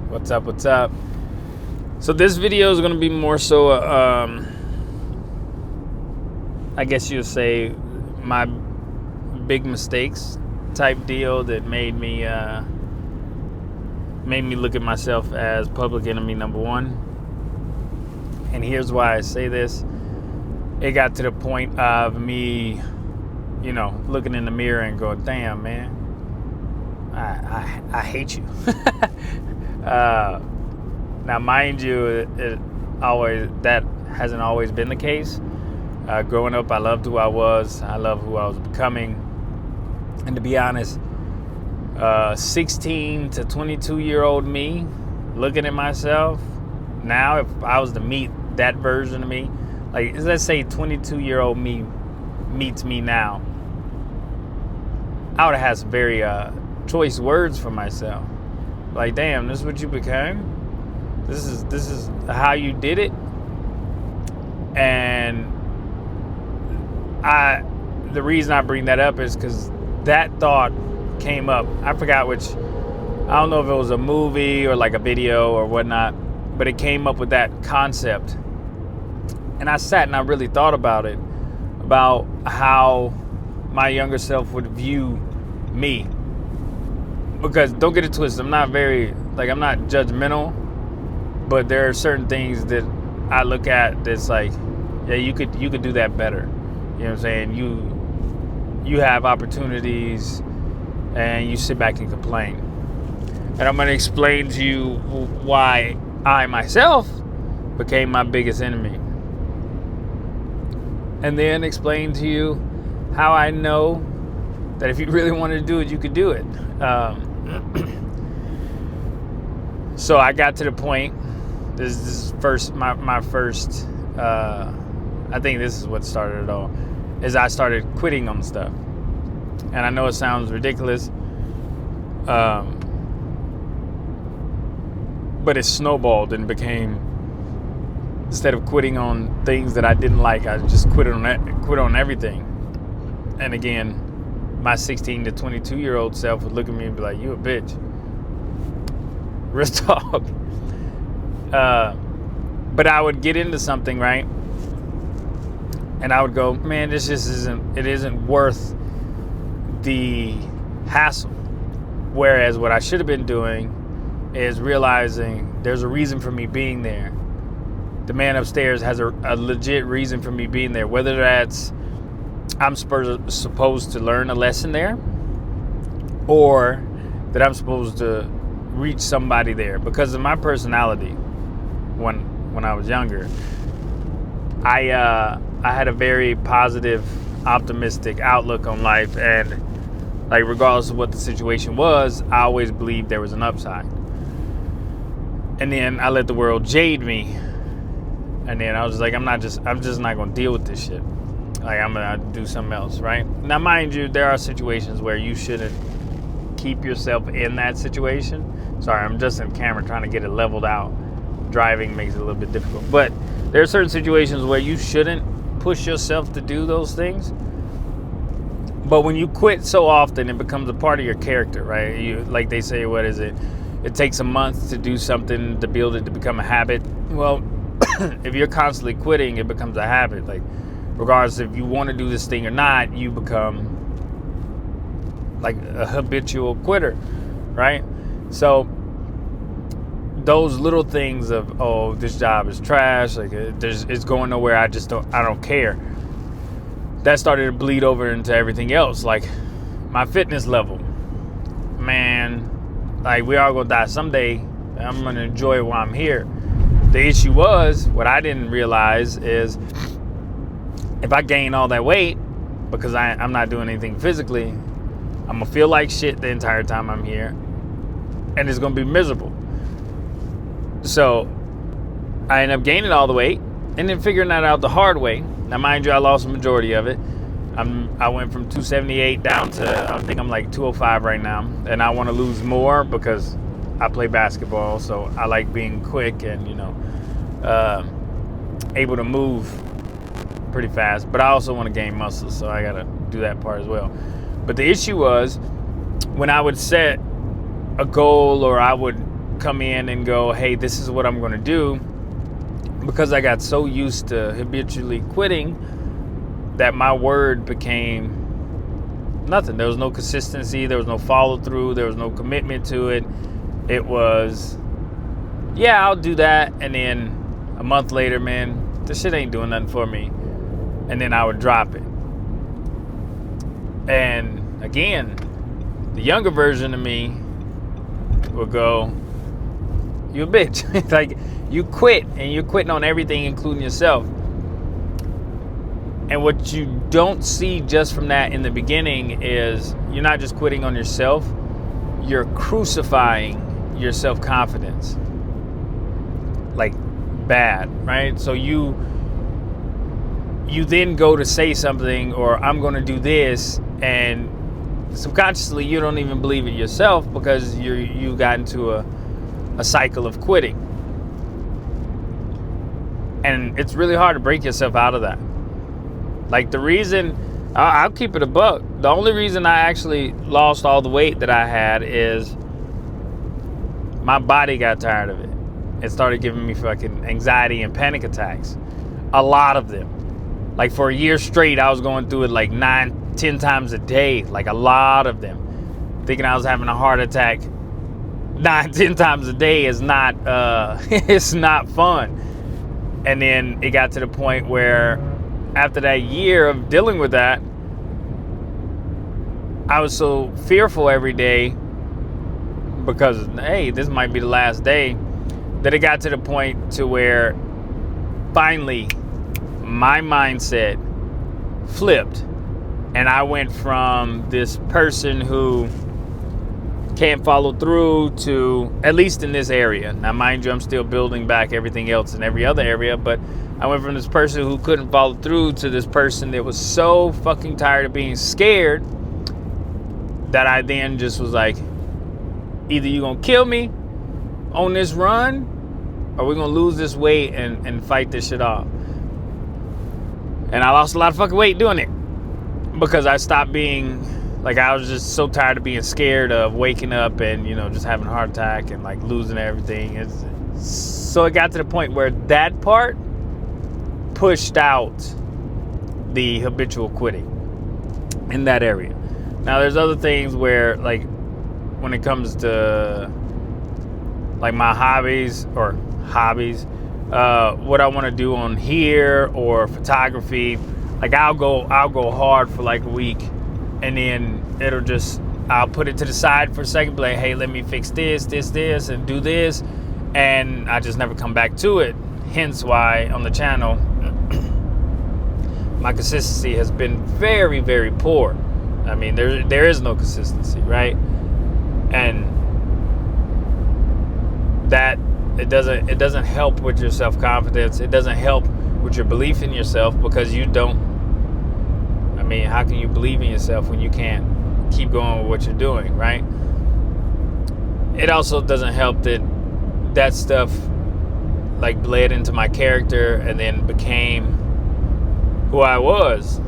What's up? What's up? So this video is going to be more so, I guess you'll say, my big mistakes type deal that made me look at myself as public enemy number one. And here's why I say this. It got to the point of me, looking in the mirror and going, damn, man, I hate you. Now, mind you, that hasn't always been the case. Growing up, I loved who I was. I loved who I was becoming. And to be honest, 16 to 22-year-old me, looking at myself, now if I was to meet that version of me, like let's say 22-year-old me meets me now, I would have had some very choice words for myself. Like, damn, this is what you became? This is how you did it? And the reason I bring that up is because that thought came up. I forgot which, I don't know if it was a movie or like a video or whatnot, but it came up with that concept. And I sat and I really thought about it, about how my younger self would view me. Because don't get it twisted, I'm not judgmental, but there are certain things that I look at that's like, yeah, you could do that better. You know what I'm saying? You have opportunities and you sit back and complain. And I'm going to explain to you why I myself became my biggest enemy. And then explain to you how I know that if you really wanted to do it, you could do it. So I got to the point, this is my first, I think this is what started it all, is I started quitting on stuff. And I know it sounds ridiculous, but it snowballed and became, instead of quitting on things that I didn't like, I just quit on everything. And again, my 16 to 22-year-old self would look at me and be like, you a bitch. Real talk. But I would get into something, right? And I would go, man, this just isn't worth the hassle. Whereas what I should have been doing is realizing there's a reason for me being there. The man upstairs has a legit reason for me being there, whether that's I'm supposed to learn a lesson there, or that I'm supposed to reach somebody there. Because of my personality, when I was younger, I had a very positive, optimistic outlook on life, and like regardless of what the situation was, I always believed there was an upside. And then I let the world jade me, and then I was like, I'm just not gonna deal with this shit. Like, I'm gonna do something else, right? Now, mind you, there are situations where you shouldn't keep yourself in that situation. Sorry, I'm just in camera trying to get it leveled out. Driving makes it a little bit difficult. But there are certain situations where you shouldn't push yourself to do those things. But when you quit so often, it becomes a part of your character, right? Like they say, what is it? It takes a month to do something to build it to become a habit. Well, if you're constantly quitting, it becomes a habit. Like, regardless if you want to do this thing or not, you become like a habitual quitter, right? So those little things of, oh, this job is trash, like it's going nowhere, I don't care. That started to bleed over into everything else, like my fitness level. Man, like we all gonna die someday. I'm gonna enjoy it while I'm here. The issue was, what I didn't realize is, if I gain all that weight because I'm not doing anything physically, I'm gonna feel like shit the entire time I'm here, and it's gonna be miserable. So I ended up gaining all the weight and then figuring that out the hard way. Now, mind you, I lost the majority of it. I went from 278 down to, I think I'm like 205 right now, and I want to lose more because I play basketball, so I like being quick and able to move pretty fast, but I also want to gain muscle, so I gotta do that part as well. But the issue was, when I would set a goal, or I would come in and go, hey, this is what I'm going to do, because I got so used to habitually quitting that my word became nothing. There was no consistency. There was no follow through. There was no commitment to it. It was, yeah, I'll do that. And then a month later, man, this shit ain't doing nothing for me. And then I would drop it. And again, the younger version of me would go, you a bitch. Like, you quit, and you're quitting on everything, including yourself. And what you don't see just from that in the beginning is you're not just quitting on yourself, you're crucifying your self-confidence. Like, bad, right? So you then go to say something, or I'm going to do this, and subconsciously you don't even believe it yourself, because you got into a cycle of quitting. And it's really hard to break yourself out of that. Like, the reason, I'll keep it a buck, the only reason I actually lost all the weight that I had is my body got tired of it. It started giving me fucking anxiety and panic attacks. A lot of them. Like, for a year straight, I was going through it like 9-10 times a day. Like, a lot of them. Thinking I was having a heart attack 9-10 times a day is not, it's not fun. And then it got to the point where after that year of dealing with that, I was so fearful every day because, hey, this might be the last day, that it got to the point to where finally my mindset flipped, and I went from this person who can't follow through to, at least in this area. Now, mind you, I'm still building back everything else in every other area, but I went from this person who couldn't follow through to this person that was so fucking tired of being scared that I then just was like, either you're gonna kill me on this run, or we're gonna lose this weight and fight this shit off. And I lost a lot of fucking weight doing it, because I stopped being, like, I was just so tired of being scared of waking up and, you know, just having a heart attack and like losing everything. So it got to the point where that part pushed out the habitual quitting in that area. Now, there's other things where, like, when it comes to like my hobbies, what I want to do on here or photography, like I'll go hard for like a week, and then I'll put it to the side for a second, be like, hey, let me fix this, and do this, and I just never come back to it. Hence why on the channel, my consistency has been very, very poor. I mean, there is no consistency, right? And that it doesn't help with your self-confidence. It doesn't help with your belief in yourself, because you don't. I mean, how can you believe in yourself when you can't keep going with what you're doing, right? It also doesn't help that stuff like bled into my character and then became who I was.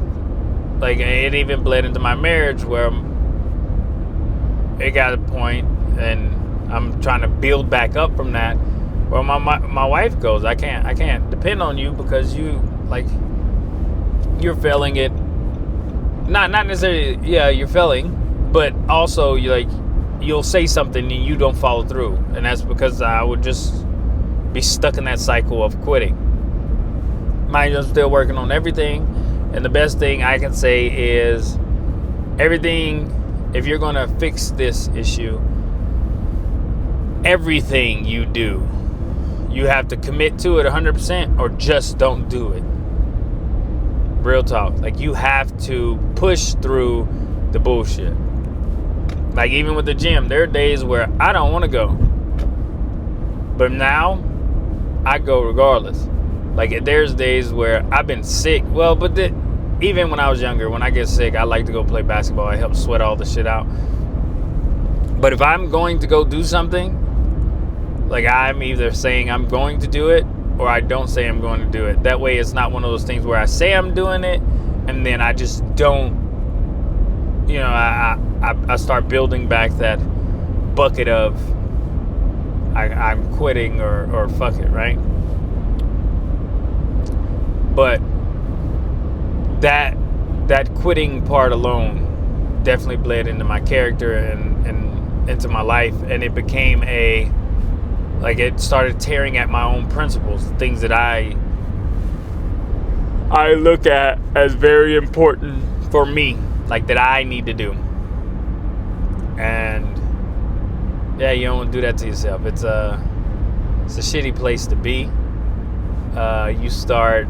Like, it even bled into my marriage, where it got a point, and I'm trying to build back up from that, where my wife goes, I can't depend on you, because you're failing it. Not necessarily, yeah, you're failing, but also you'll say something and you don't follow through, and that's because I would just be stuck in that cycle of quitting. Mind you, I'm still working on everything, and the best thing I can say is everything. If you're gonna fix this issue, everything you do, you have to commit to it 100%, or just don't do it. Real talk. Like, you have to push through the bullshit. Like, even with the gym, there are days where I don't want to go, but now I go regardless. Like, there's days where I've been sick. Well, but even when I was younger, when I get sick, I like to go play basketball. I help sweat all the shit out. But if I'm going to go do something, like, I'm either saying I'm going to do it, or I don't say I'm going to do it. That way it's not one of those things where I say I'm doing it and then I just don't, I start building back that bucket of, I'm quitting or fuck it, right? But that quitting part alone definitely bled into my character and into my life, and it became it started tearing at my own principles, things that I look at as very important for me, like that I need to do. And yeah, you don't want to do that to yourself. It's a shitty place to be. You start.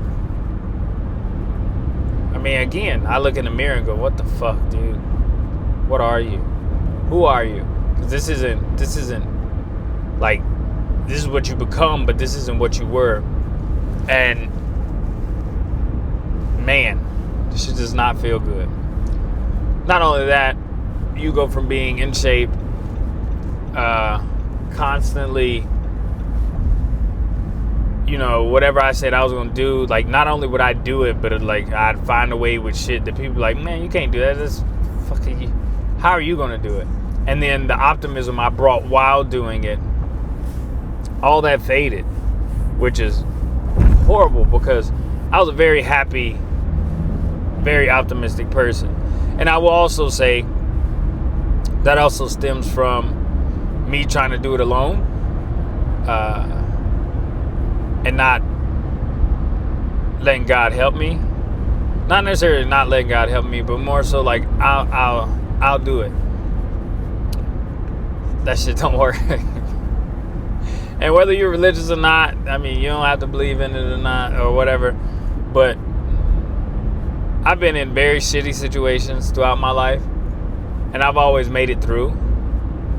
I mean, again, I look in the mirror and go, "What the fuck, dude? What are you? Who are you?" Because this isn't like this is what you become, but this isn't what you were. And man, this shit does not feel good. Not only that, you go from being in shape, constantly, whatever I said I was gonna do, like not only would I do it, but I'd find a way with shit that people like, man, you can't do that. That's fucking. How are you gonna do it? And then the optimism I brought while doing it, all that faded, which is horrible because I was a very happy, very optimistic person. And I will also say that also stems from me trying to do it alone, and not letting God help me. Not necessarily not letting God help me, but more so like I'll do it. That shit don't work. And whether you're religious or not, I mean, you don't have to believe in it or not or whatever, but I've been in very shitty situations throughout my life, and I've always made it through.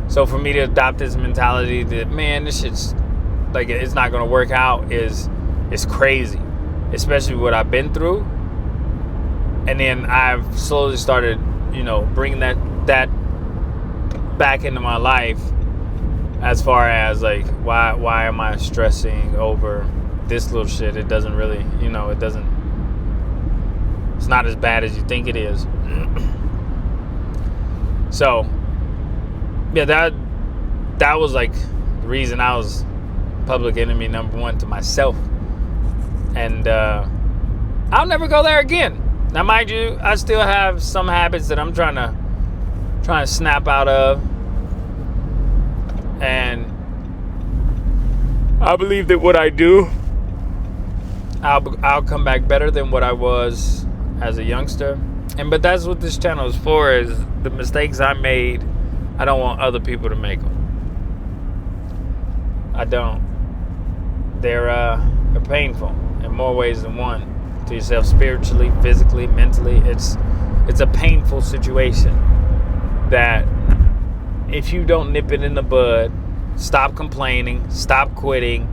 So for me to adopt this mentality that, man, this shit's like it's not gonna work out is crazy, especially what I've been through. And then I've slowly started, bringing that back into my life, as far as like why am I stressing over this little shit? It doesn't really, it's not as bad as you think it is. So yeah, that was like the reason I was public enemy number one to myself. And I'll never go there again. Now mind you, I still have some habits that I'm trying to snap out of, and I believe that what I do, I'll come back better than what I was as a youngster. But that's what this channel is for, is the mistakes I made, I don't want other people to make them. I don't. They're painful in more ways than one. To yourself, spiritually, physically, mentally. It's a painful situation that if you don't nip it in the bud, stop complaining, stop quitting,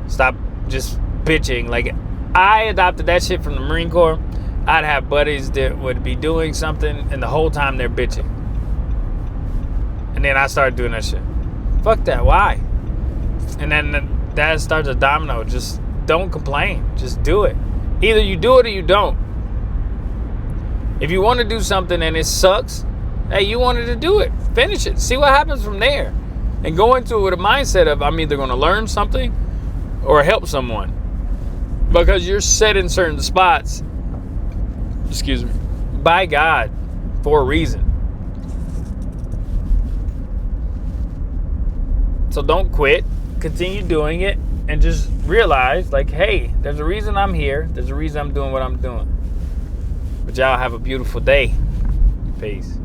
stop just bitching. Like, I adopted that shit from the Marine Corps. I'd have buddies that would be doing something and the whole time they're bitching. And then I started doing that shit. Fuck that, why? And then that starts a domino. Just don't complain. Just do it. Either you do it or you don't. If you want to do something and it sucks, hey, you wanted to do it. Finish it. See what happens from there. And go into it with a mindset of, I'm either going to learn something or help someone. Because you're set in certain spots, by God for a reason. So don't quit. Continue doing it. And just realize, like, hey, there's a reason I'm here. There's a reason I'm doing what I'm doing. But y'all have a beautiful day. Peace.